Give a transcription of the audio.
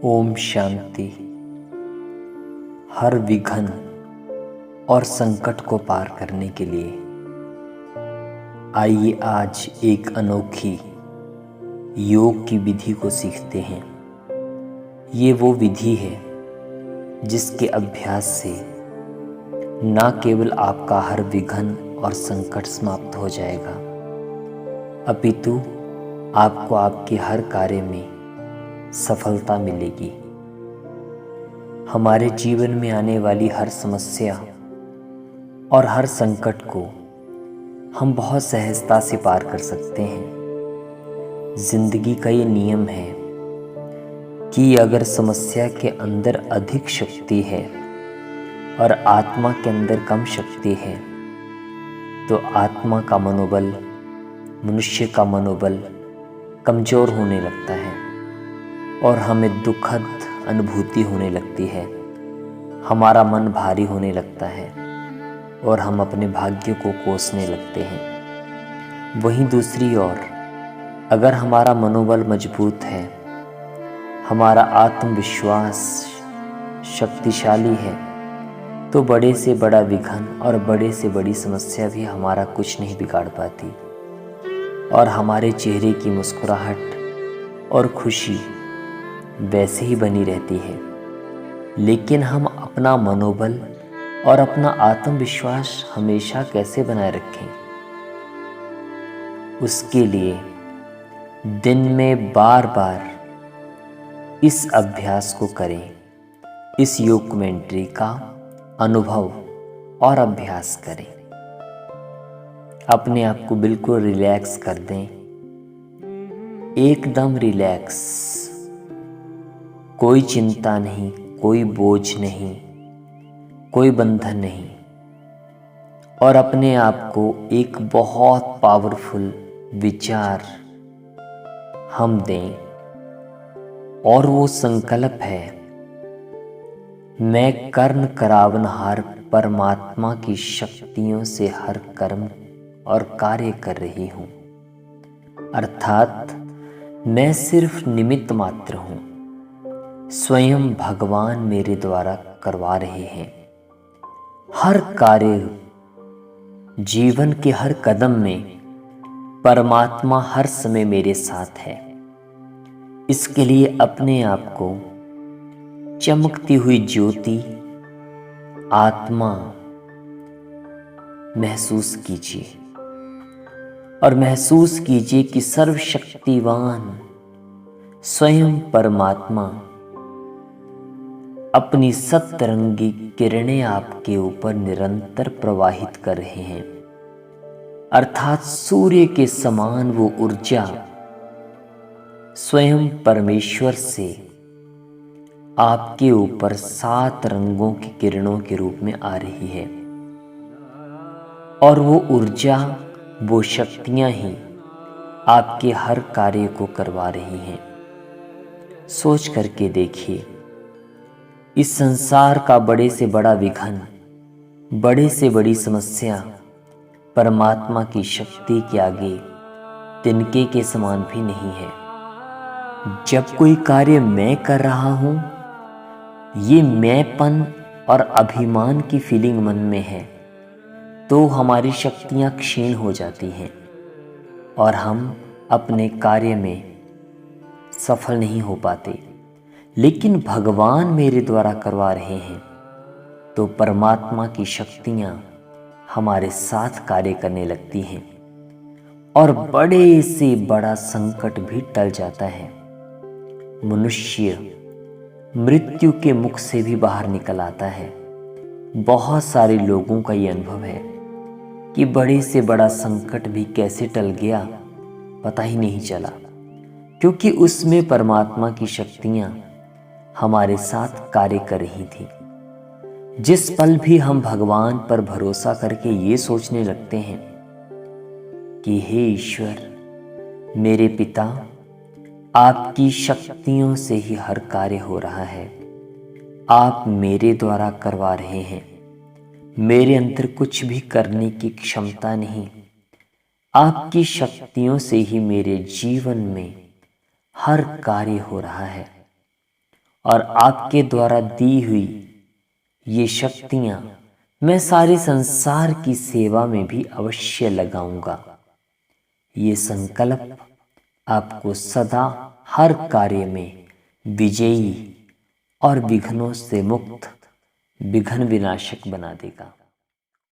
ओम शांति। हर विघ्न और संकट को पार करने के लिए आइए आज एक अनोखी योग की विधि को सीखते हैं। ये वो विधि है जिसके अभ्यास से न केवल आपका हर विघ्न और संकट समाप्त हो जाएगा, अपितु आपको आपके हर कार्य में सफलता मिलेगी। हमारे जीवन में आने वाली हर समस्या और हर संकट को हम बहुत सहजता से पार कर सकते हैं। जिंदगी का ये नियम है कि अगर समस्या के अंदर अधिक शक्ति है और आत्मा के अंदर कम शक्ति है, तो आत्मा का मनोबल, मनुष्य का मनोबल कमज़ोर होने लगता है और हमें दुखद अनुभूति होने लगती है। हमारा मन भारी होने लगता है और हम अपने भाग्य को कोसने लगते हैं। वहीं दूसरी ओर अगर हमारा मनोबल मजबूत है, हमारा आत्मविश्वास शक्तिशाली है, तो बड़े से बड़ा विघ्न और बड़े से बड़ी समस्या भी हमारा कुछ नहीं बिगाड़ पाती और हमारे चेहरे की मुस्कुराहट और खुशी वैसे ही बनी रहती है। लेकिन हम अपना मनोबल और अपना आत्मविश्वास हमेशा कैसे बनाए रखें? उसके लिए दिन में बार बार इस अभ्यास को करें। इस योग कमेंट्री का अनुभव और अभ्यास करें। अपने आप को बिल्कुल रिलैक्स कर दें, एकदम रिलैक्स। कोई चिंता नहीं, कोई बोझ नहीं, कोई बंधन नहीं, और अपने आप को एक बहुत पावरफुल विचार हम दें, और वो संकल्प है, मैं कर्ण करावनहार परमात्मा की शक्तियों से हर कर्म और कार्य कर रही हूँ। अर्थात मैं सिर्फ निमित्त मात्र हूँ, स्वयं भगवान मेरे द्वारा करवा रहे हैं। हर कार्य, जीवन के हर कदम में परमात्मा हर समय मेरे साथ है। इसके लिए अपने आप को चमकती हुई ज्योति आत्मा महसूस कीजिए और महसूस कीजिए कि सर्वशक्तिवान स्वयं परमात्मा अपनी सतरंगी किरणें आपके ऊपर निरंतर प्रवाहित कर रहे हैं। अर्थात सूर्य के समान वो ऊर्जा स्वयं परमेश्वर से आपके ऊपर 7 रंगों की किरणों के रूप में आ रही है, और वो ऊर्जा, वो शक्तियां ही आपके हर कार्य को करवा रही हैं। सोच करके देखिए, इस संसार का बड़े से बड़ा विघ्न, बड़े से बड़ी समस्या परमात्मा की शक्ति के आगे तिनके के समान भी नहीं है। जब कोई कार्य मैं कर रहा हूं, ये मैंपन और अभिमान की फीलिंग मन में है, तो हमारी शक्तियां क्षीण हो जाती हैं और हम अपने कार्य में सफल नहीं हो पाते। लेकिन भगवान मेरे द्वारा करवा रहे हैं, तो परमात्मा की शक्तियां हमारे साथ कार्य करने लगती हैं और बड़े से बड़ा संकट भी टल जाता है। मनुष्य मृत्यु के मुख से भी बाहर निकल आता है। बहुत सारे लोगों का ये अनुभव है कि बड़े से बड़ा संकट भी कैसे टल गया पता ही नहीं चला, क्योंकि उसमें परमात्मा की शक्तियां हमारे साथ कार्य कर रही थी। जिस पल भी हम भगवान पर भरोसा करके ये सोचने लगते हैं कि हे ईश्वर, मेरे पिता, आपकी शक्तियों से ही हर कार्य हो रहा है, आप मेरे द्वारा करवा रहे हैं, मेरे अंदर कुछ भी करने की क्षमता नहीं, आपकी शक्तियों से ही मेरे जीवन में हर कार्य हो रहा है। और आपके द्वारा दी हुई ये शक्तियां मैं सारे संसार की सेवा में भी अवश्य लगाऊंगा। ये संकल्प आपको सदा हर कार्य में विजयी और विघ्नों से मुक्त, विघ्न विनाशक बना देगा।